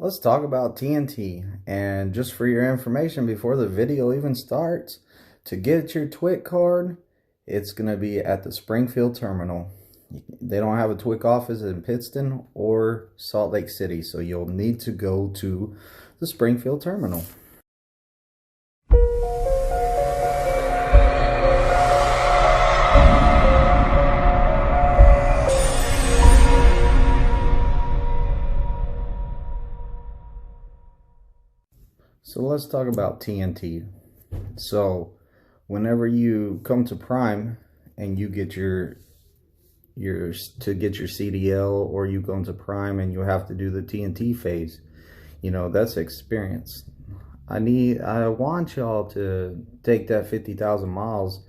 Let's talk about TNT. And just for your information, before the video even starts, to get your TWIC card, it's going to be at the Springfield terminal. They don't have a TWIC office in Pittston or Salt Lake City, so you'll need to go to the Springfield terminal. So let's talk about TNT. So whenever you come to Prime and you get your CDL, or you go to Prime and you have to do the TNT phase, you know, that's experience. I want y'all to take that 50,000 miles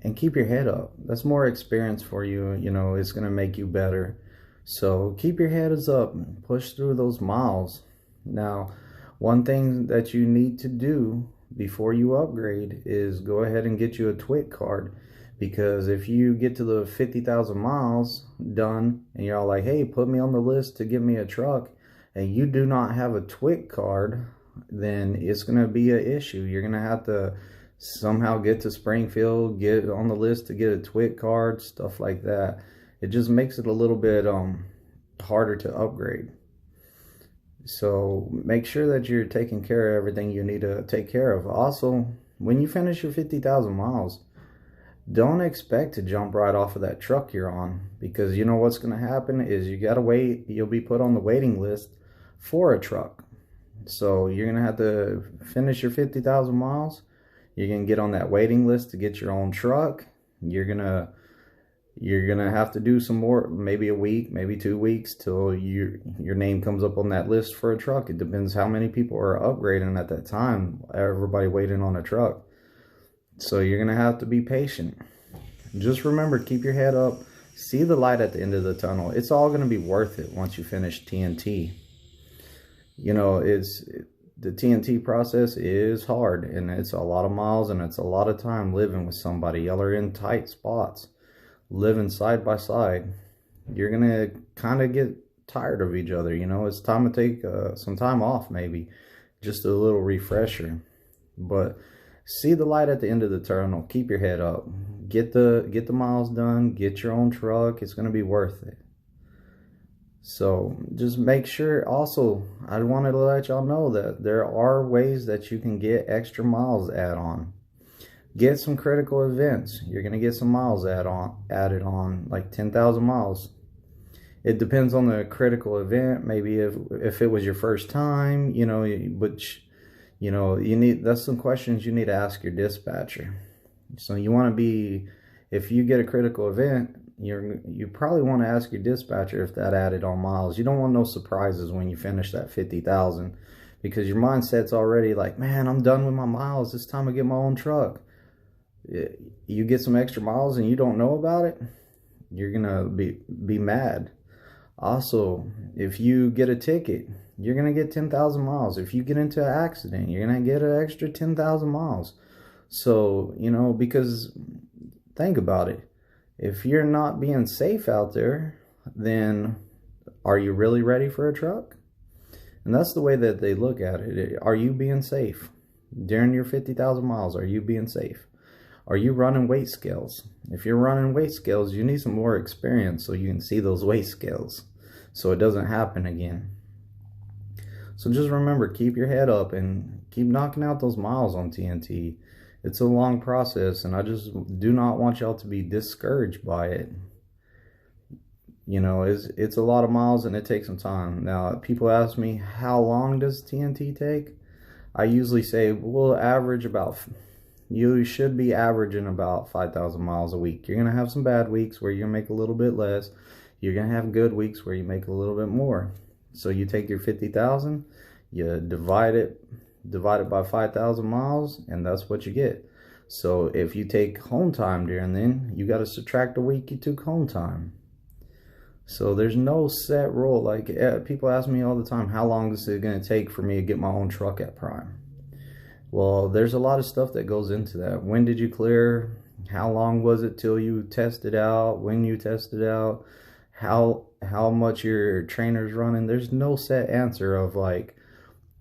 and keep your head up. That's more experience for you. You know, it's gonna make you better. So keep your heads up and push through those miles. Now, one thing that you need to do before you upgrade is go ahead and get you a TWIC card, because if you get to the 50,000 miles done and you're all like, hey, put me on the list to give me a truck, and you do not have a TWIC card, then it's going to be an issue. You're going to have to somehow get to Springfield, get on the list to get a TWIC card, stuff like that. It just makes it a little bit harder to upgrade. So make sure that you're taking care of everything you need to take care of. Also, when you finish your 50,000 miles, don't expect to jump right off of that truck you're on, because you know what's going to happen is you got to wait. You'll be put on the waiting list for a truck. So you're going to have to finish your 50,000 miles. You're going to get on that waiting list to get your own truck. You're going to have to do some more, maybe a week, maybe 2 weeks, till your name comes up on that list for a truck. It depends how many people are upgrading at that time. Everybody waiting on a truck. So you're going to have to be patient. Just remember, keep your head up. See the light at the end of the tunnel. It's all going to be worth it once you finish TNT. You know, the TNT process is hard, and it's a lot of miles, and it's a lot of time living with somebody. Y'all are in tight spots, living side by side. You're going to kind of get tired of each other. You know, it's time to take some time off, maybe. Just a little refresher. But see the light at the end of the tunnel. Keep your head up. Get the miles done. Get your own truck. It's going to be worth it. So just make sure. Also, I wanted to let y'all know that there are ways that you can get extra miles added on. Get some critical events. You're going to get some miles added on, like 10,000 miles. It depends on the critical event. Maybe if it was your first time, you know, you know, that's some questions you need to ask your dispatcher. So you want to be, if you get a critical event, you probably want to ask your dispatcher if that added on miles. You don't want no surprises when you finish that 50,000, because your mindset's already like, man, I'm done with my miles. It's time to get my own truck. You get some extra miles and you don't know about it, you're gonna be mad. Also, if you get a ticket, you're gonna get 10,000 miles. If you get into an accident, you're gonna get an extra 10,000 miles. So, you know, because think about it. If you're not being safe out there, then are you really ready for a truck? And that's the way that they look at it. Are you being safe? During your 50,000 miles, are you being safe? Are you running weight scales? If you're running weight scales, you need some more experience so you can see those weight scales, so it doesn't happen again. So just remember, keep your head up and keep knocking out those miles on TNT. It's a long process, and I just do not want y'all to be discouraged by it. You know, it's a lot of miles and it takes some time. Now, people ask me, how long does TNT take? I usually say, we'll average about, you should be averaging about 5,000 miles a week. You're going to have some bad weeks where you make a little bit less. You're going to have good weeks where you make a little bit more. So you take your 50,000, you divide it by 5,000 miles, and that's what you get. So if you take home time during then, you got to subtract a week you took home time. So there's no set rule. Like, people ask me all the time, how long is it going to take for me to get my own truck at Prime? Well, there's a lot of stuff that goes into that. When did you clear? How long was it till you tested out? When you tested out? how much your trainer's running. There's no set answer of like,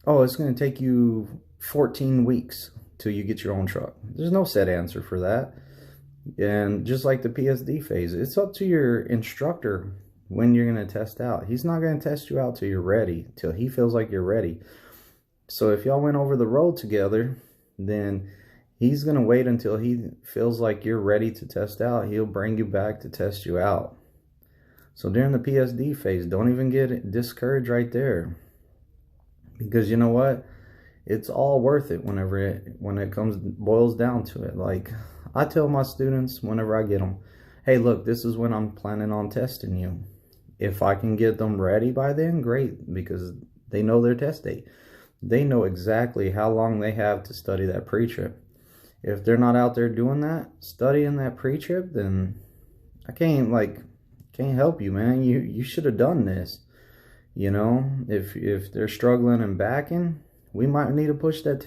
oh, it's going to take you 14 weeks till you get your own truck. There's no set answer for that. And just like the PSD phase, it's up to your instructor when you're going to test out. He's not going to test you out till you're ready, till he feels like you're ready. So if y'all went over the road together, then he's going to wait until he feels like you're ready to test out. He'll bring you back to test you out. So during the PSD phase, don't even get discouraged right there. Because you know what? It's all worth it when it boils down to it. Like I tell my students whenever I get them, hey, look, this is when I'm planning on testing you. If I can get them ready by then, great, because they know their test date. They know exactly how long they have to study that pre-trip. If they're not out there doing that, studying that pre-trip, then I can't help you, man. You should have done this. You know, if they're struggling and backing, we might need to push that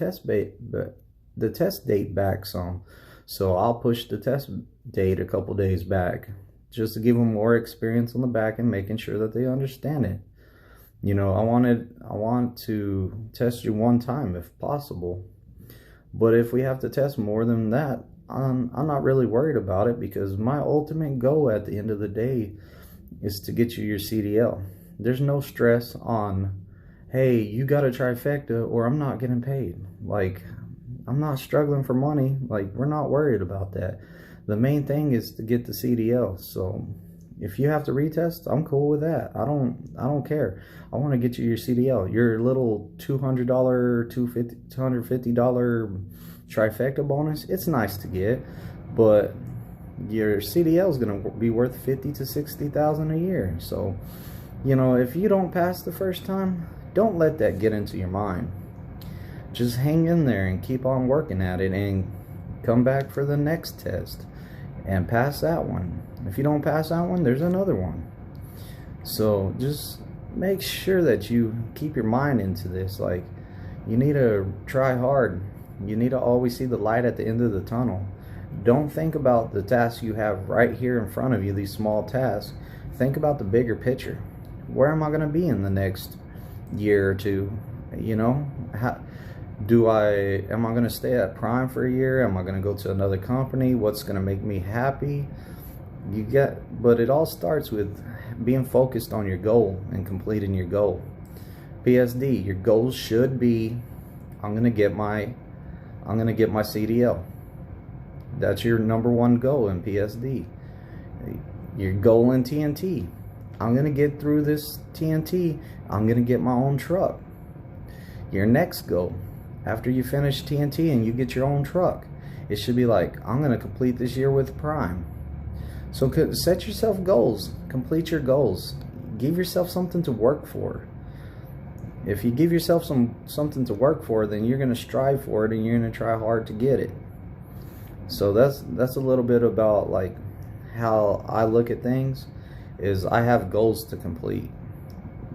the test date back some. So I'll push the test date a couple days back just to give them more experience on the back and making sure that they understand it. You know, I want to test you one time if possible. But if we have to test more than that, I'm not really worried about it, because my ultimate goal at the end of the day is to get you your CDL. There's no stress on, hey, you got a trifecta or I'm not getting paid. Like, I'm not struggling for money. Like, we're not worried about that. The main thing is to get the CDL. So if you have to retest, I'm cool with that. I don't care. I want to get you your CDL. Your little $200, $250 trifecta bonus, it's nice to get, but your CDL is going to be worth $50,000 to $60,000 a year. So, you know, if you don't pass the first time, don't let that get into your mind. Just hang in there and keep on working at it and come back for the next test and pass that one. If you don't pass that one, there's another one. So just make sure that you keep your mind into this. Like, you need to try hard. You need to always see the light at the end of the tunnel. Don't think about the tasks you have right here in front of you, these small tasks. Think about the bigger picture. Where am I going to be in the next year or two? You know, am I going to stay at Prime for a year? Am I going to go to another company? What's going to make me happy? But it all starts with being focused on your goal and completing your goal. PSD, your goals should be, I'm going to get my CDL. That's your number one goal in PSD. Your goal in TNT, I'm going to get through this TNT. I'm going to get my own truck. Your next goal, after you finish TNT and you get your own truck, it should be like, I'm going to complete this year with Prime. So set yourself goals. Complete your goals. Give yourself something to work for. If you give yourself something to work for, then you're going to strive for it and you're going to try hard to get it. So that's a little bit about like how I look at things. Is I have goals to complete.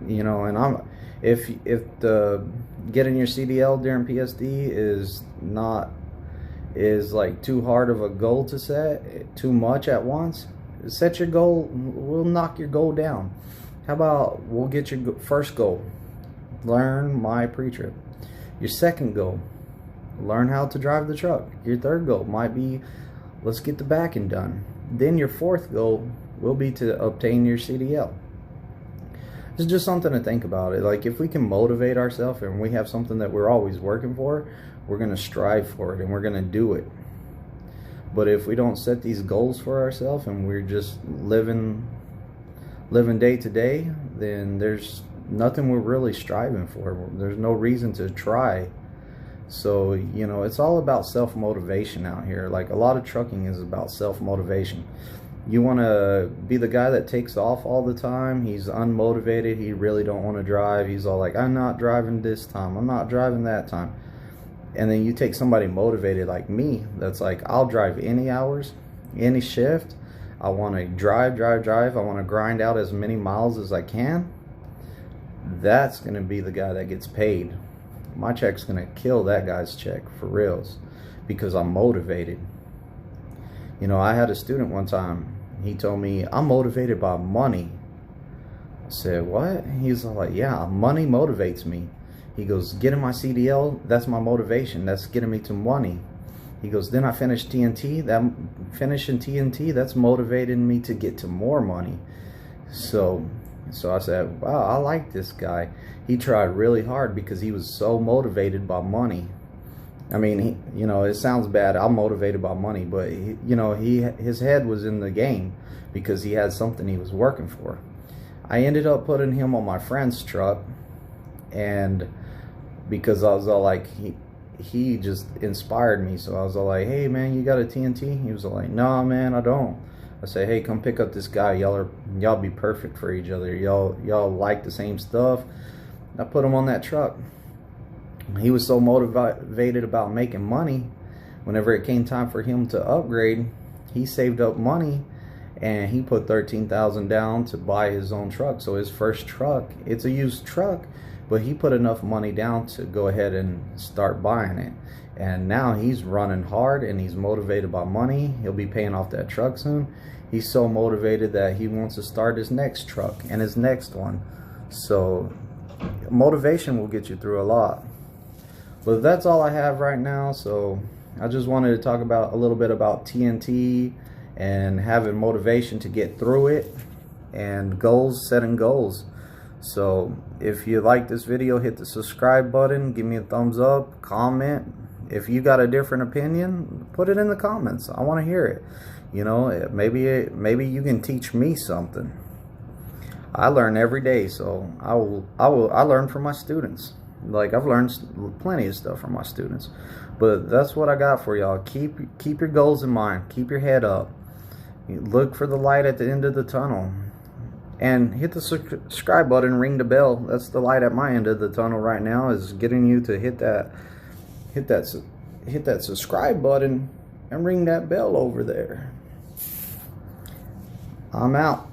You know, and if the getting your CDL during PSD is like too hard of a goal to set, too much at once, set your goal. We'll knock your goal down. How about we'll get your first goal, learn my pre-trip. Your second goal, learn how to drive the truck. Your third goal might be, let's get the backing done. Then your fourth goal will be to obtain your CDL. It's just something to think about. It like, if we can motivate ourselves and we have something that we're always working for, we're going to strive for it and we're going to do it. But if we don't set these goals for ourselves and we're just living day to day, then there's nothing we're really striving for. There's no reason to try. So, you know, it's all about self-motivation out here. Like, a lot of trucking is about self-motivation. You want to be the guy that takes off all the time. He's unmotivated. He really don't want to drive. He's all like, I'm not driving this time. I'm not driving that time. And then you take somebody motivated like me that's like, I'll drive any hours, any shift. I want to drive. I want to grind out as many miles as I can. That's going to be the guy that gets paid. My check's going to kill that guy's check for reals, because I'm motivated. You know, I had a student one time, he told me, I'm motivated by money. said, what? He's like, yeah, money motivates me. He goes, getting my CDL, that's my motivation. That's getting me to money. He goes, then I finished TNT. That finishing TNT, that's motivating me to get to more money. So I said, wow, I like this guy. He tried really hard because he was so motivated by money. I mean, you know, it sounds bad. I'm motivated by money, but his head was in the game because he had something he was working for. I ended up putting him on my friend's truck, and because I was all like, he just inspired me. So I was all like, hey man, you got a TNT? He was all like, nah man, I don't. I say, hey, come pick up this guy. Y'all be perfect for each other. Y'all like the same stuff. I put him on that truck. He was so motivated about making money. Whenever it came time for him to upgrade, he saved up money and he put $13,000 down to buy his own truck. So his first truck, it's a used truck, but he put enough money down to go ahead and start buying it. And now he's running hard and he's motivated by money. He'll be paying off that truck soon. He's so motivated that he wants to start his next truck and his next one. So motivation will get you through a lot. But that's all I have right now. So I just wanted to talk about a little bit about TNT and having motivation to get through it, and goals, setting goals. So if you like this video, hit the subscribe button, give me a thumbs up, comment. If you got a different opinion, put it in the comments. I want to hear it. You know, maybe you can teach me something. I learn every day, so I learn from my students. Like, I've learned plenty of stuff from my students. But that's what I got for y'all. Keep your goals in mind. Keep your head up. Look for the light at the end of the tunnel. And hit the subscribe button, ring the bell. That's the light at my end of the tunnel right now, is getting you to hit that subscribe button and ring that bell over there. I'm out.